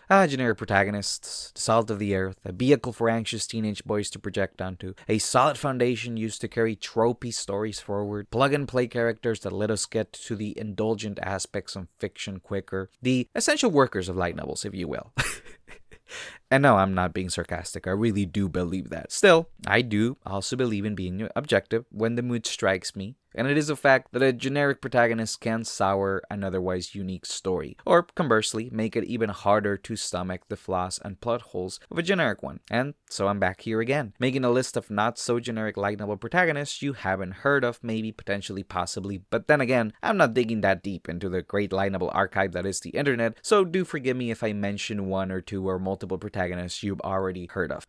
Generic protagonists, the salt of the earth, a vehicle for anxious teenage boys to project onto, a solid foundation used to carry tropey stories forward, plug-and-play characters that let us get to the indulgent aspects of fiction quicker, the essential workers of light novels, if you will. And no, I'm not being sarcastic. I really do believe that. Still, I do also believe in being objective when the mood strikes me. And it is a fact that a generic protagonist can sour an otherwise unique story, or conversely, make it even harder to stomach the flaws and plot holes of a generic one. And so I'm back here again, making a list of not so generic light novel protagonists you haven't heard of, maybe, potentially, possibly. But then again, I'm not digging that deep into the great light novel archive that is the internet, so do forgive me if I mention one or two or multiple protagonists you've already heard of.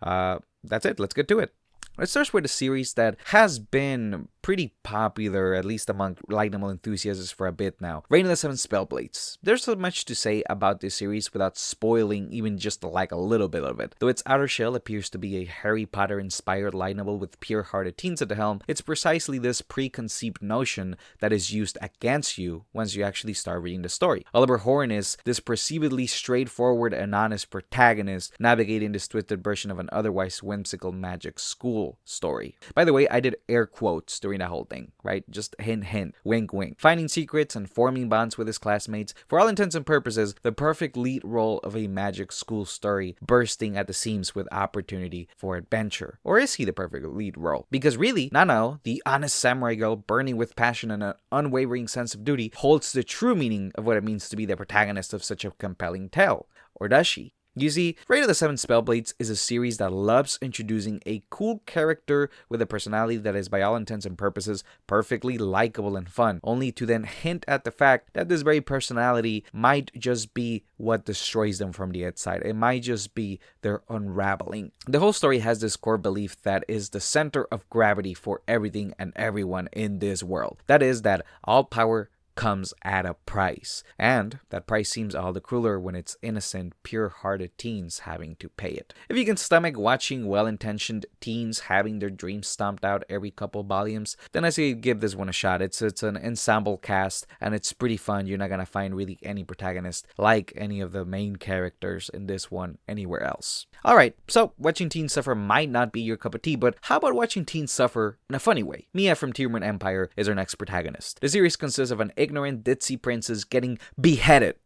That's it, let's get to it. Let's start with a series that has been pretty popular, at least among light novel enthusiasts for a bit now. Reign of the Seven Spellblades. There's so much to say about this series without spoiling even just like a little bit of it. Though its outer shell appears to be a Harry Potter-inspired light novel with pure-hearted teens at the helm, it's precisely this preconceived notion that is used against you once you actually start reading the story. Oliver Horn is this perceivedly straightforward and honest protagonist navigating this twisted version of an otherwise whimsical magic school story. By the way, I did air quotes during that whole thing, right? Just hint, hint, wink, wink. Finding secrets and forming bonds with his classmates. For all intents and purposes, the perfect lead role of a magic school story bursting at the seams with opportunity for adventure. Or is he the perfect lead role? Because really, Nano, the honest samurai girl burning with passion and an unwavering sense of duty, holds the true meaning of what it means to be the protagonist of such a compelling tale. Or does she? You see, Reign of the Seven Spellblades is a series that loves introducing a cool character with a personality that is by all intents and purposes perfectly likable and fun, only to then hint at the fact that this very personality might just be what destroys them from the inside. It might just be their unraveling. The whole story has this core belief that is the center of gravity for everything and everyone in this world. That is that all power comes at a price, and that price seems all the crueler when it's innocent, pure-hearted teens having to pay it. If you can stomach watching well-intentioned teens having their dreams stomped out every couple volumes, then I say give this one a shot. It's an ensemble cast, and it's pretty fun. You're not gonna find really any protagonist like any of the main characters in this one anywhere else. Alright, so watching teens suffer might not be your cup of tea, but how about watching teens suffer in a funny way? Mia from Tearmoon Empire is our next protagonist. The series consists of an ignorant ditzy princess getting beheaded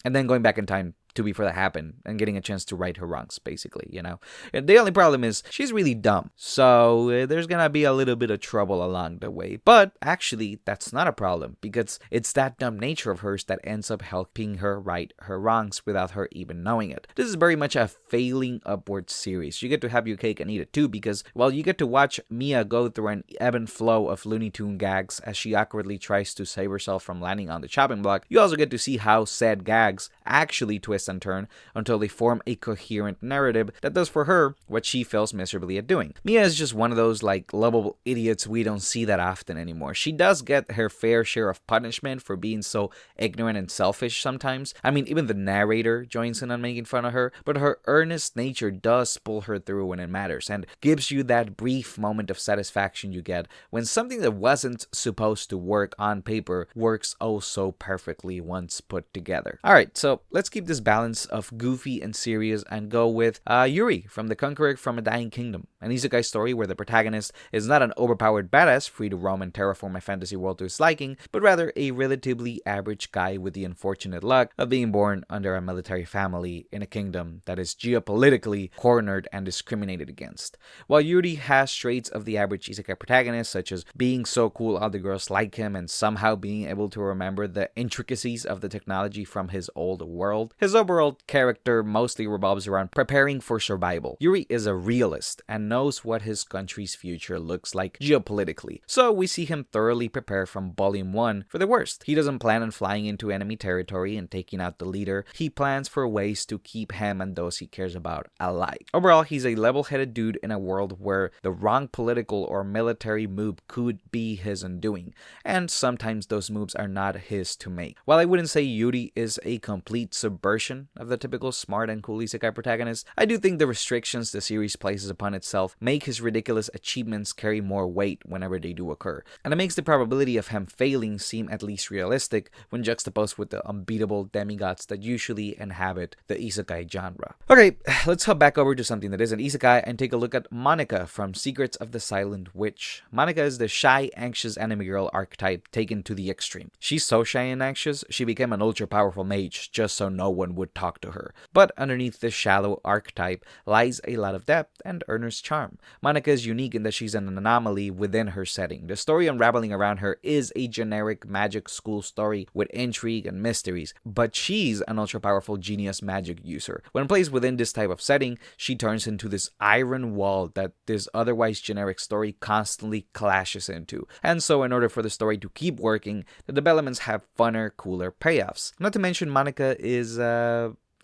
and then going back in time to before that happened and getting a chance to right her wrongs, basically, you know. And the only problem is she's really dumb, so there's gonna be a little bit of trouble along the way. But actually, that's not a problem, because it's that dumb nature of hers that ends up helping her right her wrongs without her even knowing it. This is very much a failing upward series. You get to have your cake and eat it too, because, well, you get to watch Mia go through an ebb and flow of Looney Tune gags as she awkwardly tries to save herself from landing on the chopping block. You also get to see how said gags actually twist and turn until they form a coherent narrative that does for her what she fails miserably at doing. Mia is just one of those like lovable idiots we don't see that often anymore. She does get her fair share of punishment for being so ignorant and selfish sometimes. I mean, even the narrator joins in on making fun of her, but her earnest nature does pull her through when it matters and gives you that brief moment of satisfaction you get when something that wasn't supposed to work on paper works oh so perfectly once put together. Alright, so let's keep this balance of goofy and serious and go with Yuri from the Conqueror from a Dying Kingdom, an isekai story where the protagonist is not an overpowered badass free to roam and terraform a fantasy world to his liking, but rather a relatively average guy with the unfortunate luck of being born under a military family in a kingdom that is geopolitically cornered and discriminated against. While Yuri has traits of the average isekai protagonist, such as being so cool all the girls like him and somehow being able to remember the intricacies of the technology from his old world, his overall character mostly revolves around preparing for survival. Yuri is a realist and knows what his country's future looks like geopolitically, so we see him thoroughly prepare from Volume 1 for the worst. He doesn't plan on flying into enemy territory and taking out the leader. He plans for ways to keep him and those he cares about alive. Overall, he's a level-headed dude in a world where the wrong political or military move could be his undoing, and sometimes those moves are not his to make. While I wouldn't say Yuri is a complete subversion definition of the typical smart and cool isekai protagonist, I do think the restrictions the series places upon itself make his ridiculous achievements carry more weight whenever they do occur, and it makes the probability of him failing seem at least realistic when juxtaposed with the unbeatable demigods that usually inhabit the isekai genre. Okay, let's hop back over to something that isn't isekai and take a look at Monica from Secrets of the Silent Witch. Monica is the shy, anxious anime girl archetype taken to the extreme. She's so shy and anxious, she became an ultra-powerful mage just so no one would talk to her. But underneath this shallow archetype lies a lot of depth and earnest charm. Monica is unique in that she's an anomaly within her setting. The story unraveling around her is a generic magic school story with intrigue and mysteries, but she's an ultra-powerful genius magic user. When placed within this type of setting, she turns into this iron wall that this otherwise generic story constantly clashes into. And so in order for the story to keep working, the developments have funner, cooler payoffs. Not to mention Monica is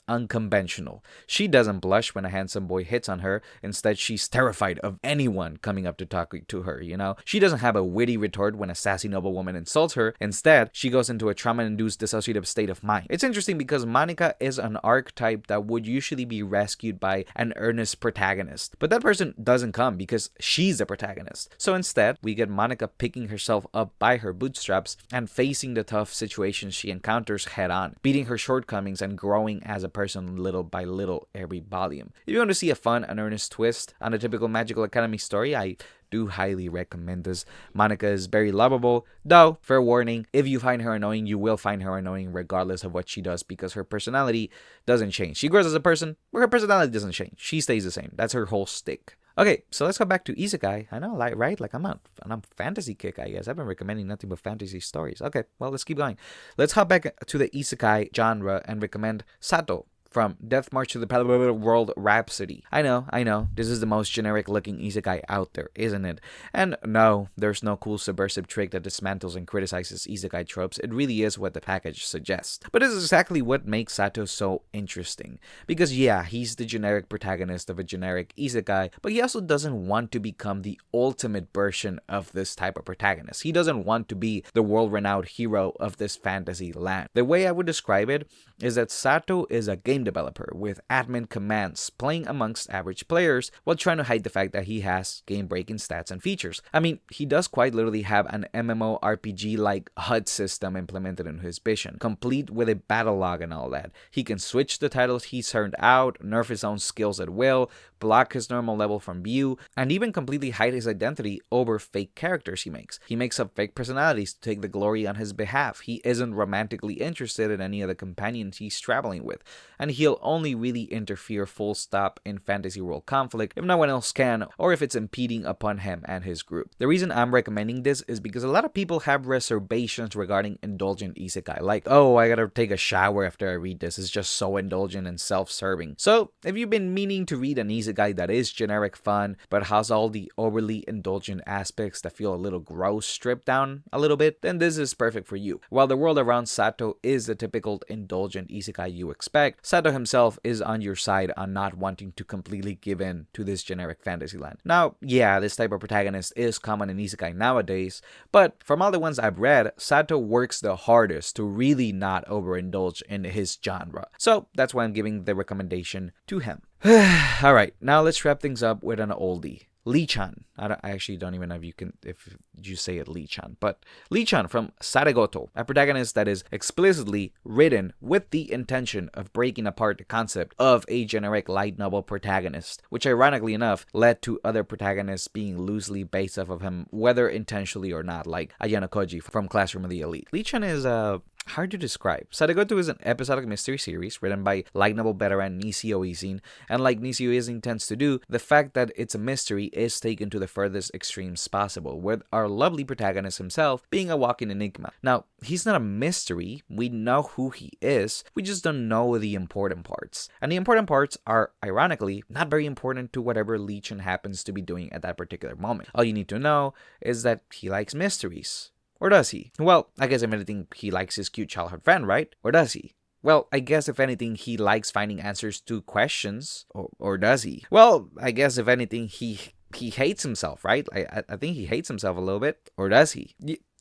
unconventional. She doesn't blush when a handsome boy hits on her. Instead, she's terrified of anyone coming up to talk to her, you know? She doesn't have a witty retort when a sassy noblewoman insults her. Instead, she goes into a trauma-induced dissociative state of mind. It's interesting because Monica is an archetype that would usually be rescued by an earnest protagonist. But that person doesn't come because she's the protagonist. So instead, we get Monica picking herself up by her bootstraps and facing the tough situations she encounters head on, beating her shortcomings and growing as a person little by little every volume. If you want to see a fun and earnest twist on a typical Magical Academy story, I do highly recommend this. Monica is very lovable, though, fair warning, if you find her annoying, you will find her annoying regardless of what she does because her personality doesn't change. She grows as a person, but her personality doesn't change. She stays the same. That's her whole stick. Okay, so let's go back to isekai. I know, right? Like, I'm on a fantasy kick, I guess. I've been recommending nothing but fantasy stories. Okay, well, let's keep going. Let's hop back to the isekai genre and recommend Sato from Death March to the Parallel World Rhapsody. I know, this is the most generic looking isekai out there, isn't it? And no, there's no cool subversive trick that dismantles and criticizes isekai tropes. It really is what the package suggests. But this is exactly what makes Sato so interesting. Because yeah, he's the generic protagonist of a generic isekai, but he also doesn't want to become the ultimate version of this type of protagonist. He doesn't want to be the world-renowned hero of this fantasy land. The way I would describe it is that Sato is a game developer with admin commands playing amongst average players while trying to hide the fact that he has game-breaking stats and features. I mean, he does quite literally have an MMORPG-like HUD system implemented in his vision, complete with a battle log and all that. He can switch the titles he's earned out, nerf his own skills at will, block his normal level from view, and even completely hide his identity over fake characters he makes. He makes up fake personalities to take the glory on his behalf. He isn't romantically interested in any of the companions he's traveling with, and he'll only really interfere full stop in fantasy world conflict if no one else can, or if it's impeding upon him and his group. The reason I'm recommending this is because a lot of people have reservations regarding indulgent isekai, like, oh, I gotta take a shower after I read this, it's just so indulgent and self-serving. So if you've been meaning to read an isekai that is generic fun but has all the overly indulgent aspects that feel a little gross stripped down a little bit, then this is perfect for you. While the world around Sato is the typical indulgent isekai you expect, Sato himself is on your side on not wanting to completely give in to this generic fantasy land. Now, yeah, this type of protagonist is common in isekai nowadays, but from all the ones I've read, Sato works the hardest to really not overindulge in his genre. So that's why I'm giving the recommendation to him. Alright, now let's wrap things up with an oldie. Lee-chan. I actually don't even know if you say it Lee-chan, but Lee-chan from Zaregoto, a protagonist that is explicitly written with the intention of breaking apart the concept of a generic light novel protagonist, which ironically enough led to other protagonists being loosely based off of him, whether intentionally or not, like Ayano Koji from Classroom of the Elite. Lee-chan is hard to describe. Zaregoto is an episodic mystery series written by light novel veteran Nisio Izin, and like Nisio Izin tends to do, the fact that it's a mystery is taken to the furthest extremes possible, with our lovely protagonist himself being a walking enigma. Now, he's not a mystery, we know who he is, we just don't know the important parts. And the important parts are, ironically, not very important to whatever Lee-chan happens to be doing at that particular moment. All you need to know is that he likes mysteries. Or does he? Well, I guess if anything, he likes his cute childhood friend, right? Or does he? Well, I guess if anything, he likes finding answers to questions. Or does he? Well, I guess if anything, he hates himself, right? I think he hates himself a little bit. Or does he?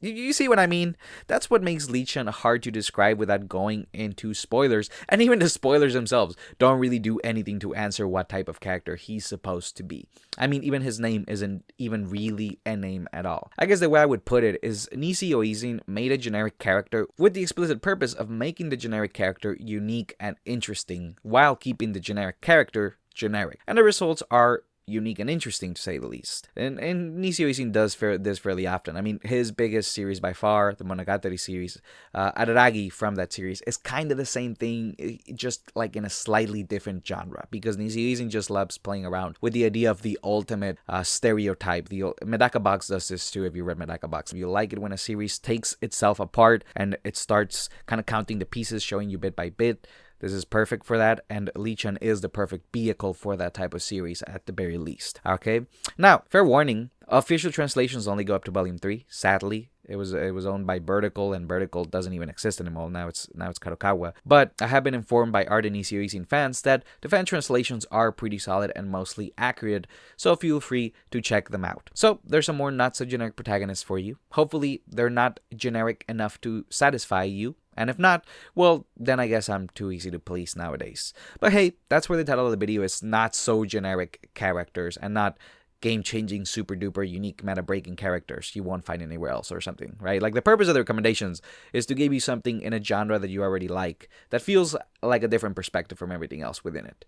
You see what I mean? That's what makes Lee-chan hard to describe without going into spoilers, and even the spoilers themselves don't really do anything to answer what type of character he's supposed to be. I mean, even his name isn't even really a name at all. I guess the way I would put it is Nisi Oisin made a generic character with the explicit purpose of making the generic character unique and interesting while keeping the generic character generic. And the results are unique and interesting, to say the least. And Nisi Oisin does this fairly often. I mean, his biggest series by far, the Monogatari series, Araragi from that series, is kind of the same thing, just like in a slightly different genre, because Nisi Oisin just loves playing around with the idea of the ultimate stereotype. The Medaka Box does this too, if you read Medaka Box. You like it when a series takes itself apart and it starts kind of counting the pieces, showing you bit by bit. This is perfect for that, and Lee-chan is the perfect vehicle for that type of series at the very least. Okay? Now, fair warning, official translations only go up to Volume 3, sadly. It was owned by Vertical, and Vertical doesn't even exist anymore. Now it's Kadokawa. But I have been informed by Art and Nisi Oisin fans that the fan translations are pretty solid and mostly accurate, so feel free to check them out. So there's some more not so generic protagonists for you. Hopefully they're not generic enough to satisfy you. And if not, well, then I guess I'm too easy to please nowadays. But hey, that's where the title of the video is not so generic characters and not game-changing, super-duper, unique, meta-breaking characters you won't find anywhere else or something, right? Like, the purpose of the recommendations is to give you something in a genre that you already like that feels like a different perspective from everything else within it.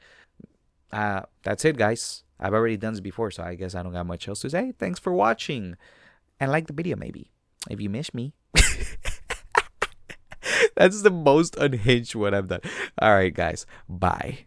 That's it, guys. I've already done this before, so I guess I don't got much else to say. Thanks for watching. And like the video, maybe, if you miss me. That's the most unhinged one I've done. All right, guys. Bye.